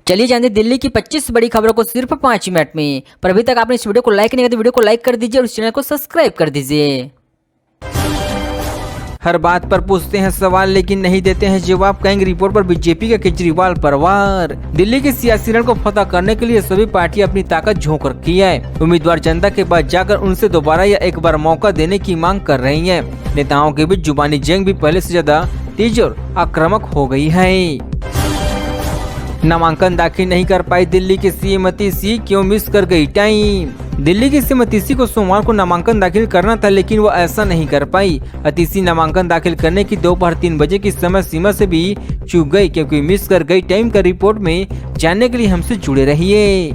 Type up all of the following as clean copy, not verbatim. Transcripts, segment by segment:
चलिए जानते दिल्ली की 25 बड़ी खबरों को सिर्फ 5 मिनट में। पर अभी तक आपने इस वीडियो को लाइक नहीं किया तो वीडियो को लाइक कर दीजिए और इस चैनल को सब्सक्राइब कर दीजिए। हर बात पर पूछते हैं सवाल लेकिन नहीं देते हैं जवाब, कहेंगे रिपोर्ट पर बीजेपी का केजरीवाल पर वार। दिल्ली के सियासी रण को फतह करने के लिए सभी पार्टियां अपनी ताकत झोंक रखी है। उम्मीदवार जनता के पास जाकर उनसे दोबारा या एक बार मौका देने की मांग कर रही है। नेताओं के बीच जुबानी जंग भी पहले से ज्यादा तेज और आक्रामक हो गई है। नामांकन दाखिल नहीं कर पाई दिल्ली की सीएम अतिशी, क्यों मिस कर गई टाइम। दिल्ली की सीएम अतिशी को सोमवार को नामांकन दाखिल करना था लेकिन वो ऐसा नहीं कर पाई। अतिशी नामांकन दाखिल करने की दोपहर 3 बजे की समय सीमा से भी चूक गई क्योंकि मिस कर गई टाइम का रिपोर्ट में जानने के लिए हमसे जुड़े रहिए।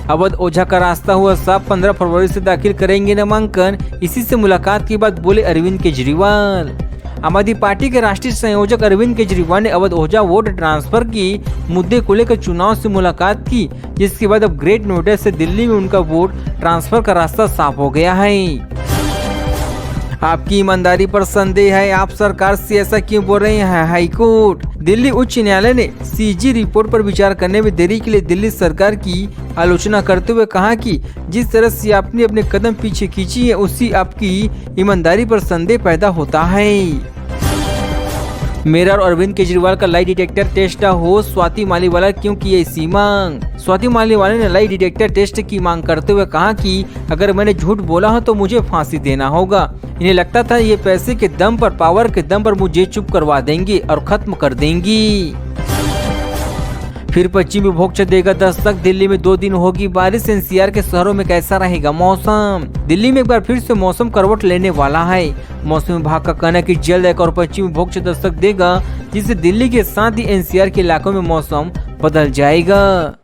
अवध ओझा का रास्ता हुआ साफ, 15 फरवरी से दाखिल करेंगे नामांकन। इसी से मुलाकात के बाद बोले अरविंद केजरीवाल। आम आदमी पार्टी के राष्ट्रीय संयोजक अरविंद केजरीवाल ने अवध ओझा वोट ट्रांसफर की मुद्दे को लेकर चुनाव से मुलाकात की, जिसके बाद अब ग्रेट नोएडा से दिल्ली में उनका वोट ट्रांसफर का रास्ता साफ हो गया है। आपकी ईमानदारी पर संदेह है, आप सरकार से ऐसा क्यों बोल रहे हैं? हाईकोर्ट। दिल्ली उच्च न्यायालय ने सीजी रिपोर्ट पर विचार करने में देरी के लिए दिल्ली सरकार की आलोचना करते हुए कहा कि जिस तरह से आपने अपने कदम पीछे खींची है उससे आपकी ईमानदारी पर संदेह पैदा होता है। मेरा और अरविंद केजरीवाल का लाई डिटेक्टर टेस्ट हो, स्वाति मालीवाला क्यों की ऐसी मांग। स्वाति मालीवाला ने लाई डिटेक्टर टेस्ट की मांग करते हुए कहा कि अगर मैंने झूठ बोला हो तो मुझे फांसी देना होगा। इन्हें लगता था ये पैसे के दम पर, पावर के दम पर मुझे चुप करवा देंगे और खत्म कर देंगी। फिर पश्चिमी विक्षोभ देगा दस्तक, दिल्ली में 2 दिन होगी बारिश। एनसीआर के शहरों में कैसा रहेगा मौसम? दिल्ली में एक बार फिर से मौसम करवट लेने वाला है। मौसम विभाग का कहना है कि जल्द एक और पश्चिमी विक्षोभ दस्तक देगा, जिससे दिल्ली के साथ ही एनसीआर के इलाकों में मौसम बदल जाएगा।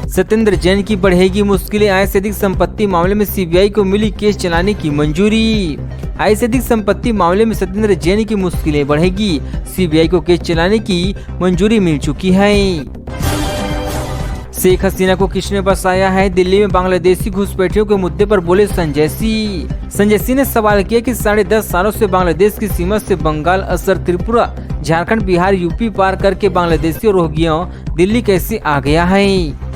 सत्येंद्र जैन की बढ़ेगी मुश्किलें, आय से अधिक संपत्ति मामले में सीबीआई को मिली केस चलाने की मंजूरी। आय से अधिक संपत्ति मामले में सत्येंद्र जैन की मुश्किलें बढ़ेगी, सीबीआई को केस चलाने की मंजूरी मिल चुकी है। शेख हसीना को किसने बसाया है? दिल्ली में बांग्लादेशी घुसपैठियों के मुद्दे पर बोले संजय सिंह। संजय सिंह ने सवाल किया कि 10.5 सालों से बांग्लादेश की सीमा से बंगाल, असर, त्रिपुरा, झारखंड, बिहार, यूपी पार करके बांग्लादेशी रोहिंग्या दिल्ली कैसे आ गया है।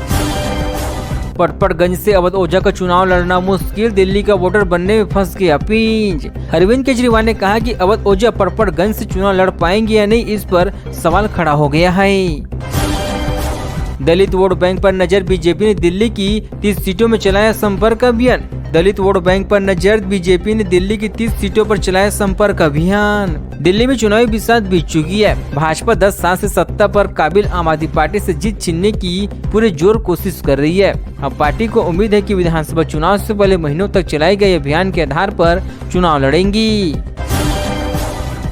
पटपड़गंज से अवध ओझा का चुनाव लड़ना मुश्किल, दिल्ली का वोटर बनने में फंस गया पिंच। अरविंद केजरीवाल ने कहा कि अवध ओझा पटपड़गंज से चुनाव लड़ पाएंगे या नहीं, इस पर सवाल खड़ा हो गया है। दलित वोट बैंक पर नजर, बीजेपी ने दिल्ली की 30 सीटों में चलाया संपर्क अभियान। दलित वोट बैंक पर नजर, बीजेपी ने दिल्ली की 30 सीटों पर चलाया संपर्क अभियान। दिल्ली में चुनावी बिसात बीत चुकी है। भाजपा 10 साल से सत्ता पर काबिल आम आदमी पार्टी से जीत छीनने की पूरे जोर कोशिश कर रही है। अब पार्टी को उम्मीद है कि विधानसभा चुनाव से पहले महीनों तक चलाए गए अभियान के आधार पर चुनाव लड़ेंगी।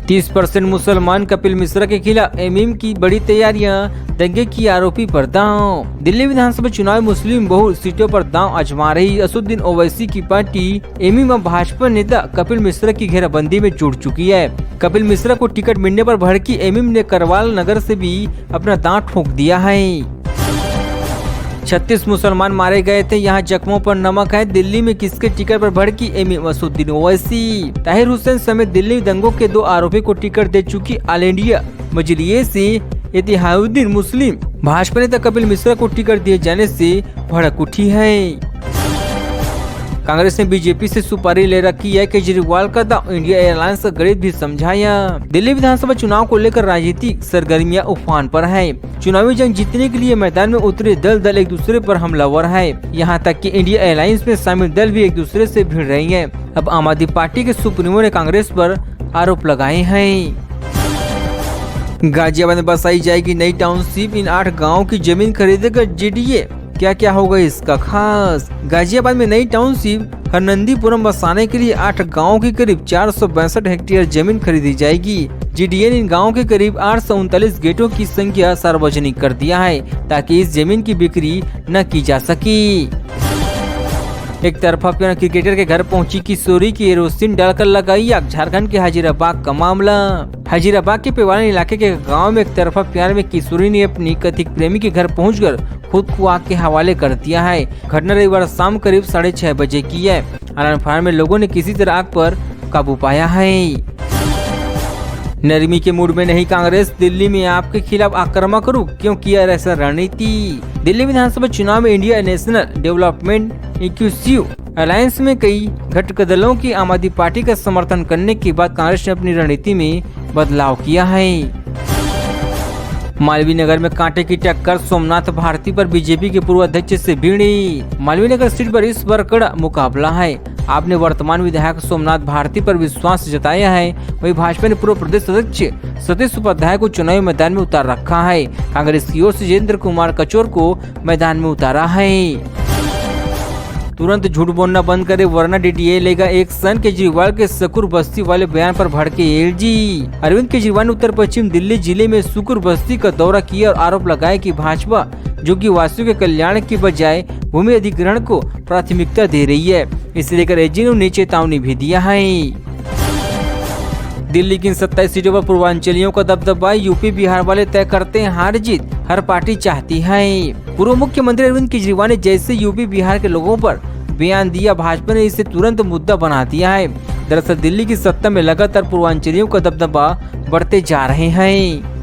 30% मुसलमान, कपिल मिश्रा के खिलाफ एमएम की बड़ी तैयारियां, दंगे की आरोपी पर दांव। दिल्ली विधानसभा चुनाव मुस्लिम बहुल सीटों पर दांव आजमा रही असुद्दीन ओवैसी की पार्टी एमएम व भाजपा नेता कपिल मिश्रा की घेराबंदी में जुड़ चुकी है। कपिल मिश्रा को टिकट मिलने पर भड़की एमएम ने करवाल नगर से भी अपना दांव ठोक दिया है। 36 मुसलमान मारे गए थे, यहाँ जख्मों पर नमक है। दिल्ली में किसके टिकट पर भड़की एमएम असुद्दीन ओवैसी। ताहिर हुसैन समेत दिल्ली दंगों के 2 आरोपी को टिकट दे चुकी ऑल इंडिया मजलिस इत्तेहादुद्दीन मुस्लिम। भाजपा नेता कपिल मिश्रा को टिकट दिए जाने से भड़क उठी है। कांग्रेस ने बीजेपी से सुपारी ले रखी है, केजरीवाल का दाव, इंडिया एयरलाइंस का गणित भी समझाया। दिल्ली विधानसभा चुनाव को लेकर राजनीतिक सरगर्मियां उफान पर है। चुनावी जंग जीतने के लिए मैदान में उतरे दल एक दूसरे पर हमलावर है। यहाँ तक कि इंडिया एयरलाइंस में शामिल दल भी एक दूसरे से भिड़ रही हैं। अब आम आदमी पार्टी के सुप्रीमो ने कांग्रेस पर आरोप लगाए हैं। गाजियाबाद में बसाई जाएगी नई टाउनशिप, इन 8 गाँव की जमीन खरीदेगा जेडीए। क्या क्या होगा इसका खास? गाजियाबाद में नई टाउनशिप हरनंदीपुरम बसाने के लिए 8 गाँव की करीब 462 हेक्टेयर जमीन खरीदी जाएगी। जीडीए ने इन गाँव के करीब 839 गेटों की संख्या सार्वजनिक कर दिया है ताकि इस जमीन की बिक्री न की जा सकी। एक तरफा प्यार क्रिकेटर के घर पहुंची किशोरी की केरोसिन डालकर लगाई आग, झारखंड के हजीराबाग का मामला। हजीराबाग के पेवानी इलाके के गांव में एक तरफा प्यार में किशोरी ने अपनी कथित प्रेमी के घर पहुंचकर खुद को आग के हवाले कर दिया है। घटना रविवार शाम करीब 6:30 बजे की है। आनंद फायर में लोगों ने किसी तरह आग पर काबू पाया है। नरमी के मूड में नहीं कांग्रेस, दिल्ली में आपके खिलाफ आक्रामक रुख क्यों किया ऐसा रणनीति। दिल्ली विधानसभा चुनाव में India national development inclusive alliance में कई घटक दलों की आम आदमी पार्टी का समर्थन करने के बाद कांग्रेस ने अपनी रणनीति में बदलाव किया है। मालवीय नगर में कांटे की टक्कर, सोमनाथ भारती पर बीजेपी के पूर्व अध्यक्ष से भिड़ी। मालवीय नगर सीट पर इस बार कड़ा मुकाबला है। आपने वर्तमान विधायक सोमनाथ भारती पर विश्वास जताया है, वही भाजपा ने पूर्व प्रदेश अध्यक्ष सतीश उपाध्याय को चुनावी मैदान में उतार रखा है। कांग्रेस की ओर से जितेंद्र कुमार कचोर को मैदान में उतारा है। तुरंत झूठ बोलना बंद करे वरना डीडीए लेगा एक्शन, केजरीवाल के सुकुर बस्ती वाले बयान पर भड़के एलजी। अरविंद केजरीवाल ने उत्तर पश्चिम दिल्ली जिले में सुकुर बस्ती का दौरा किया और आरोप लगाया कि भाजपा जो कि वासियों के कल्याण की बजाय भूमि अधिग्रहण को प्राथमिकता दे रही है। इसे लेकर एलजी ने उन्हें चेतावनी भी दिया है। दिल्ली की 27 सीटों पर पूर्वांचलियों का दबदबा, यूपी बिहार वाले तय करते हैं हार जीत, हर पार्टी चाहती है। पूर्व मुख्यमंत्री अरविंद केजरीवाल ने जैसे यूपी बिहार के लोगों पर बयान दिया, भाजपा ने इसे तुरंत मुद्दा बना दिया है। दरअसल दिल्ली की सत्ता में लगातार पूर्वांचलियों का दबदबा बढ़ते जा रहे हैं।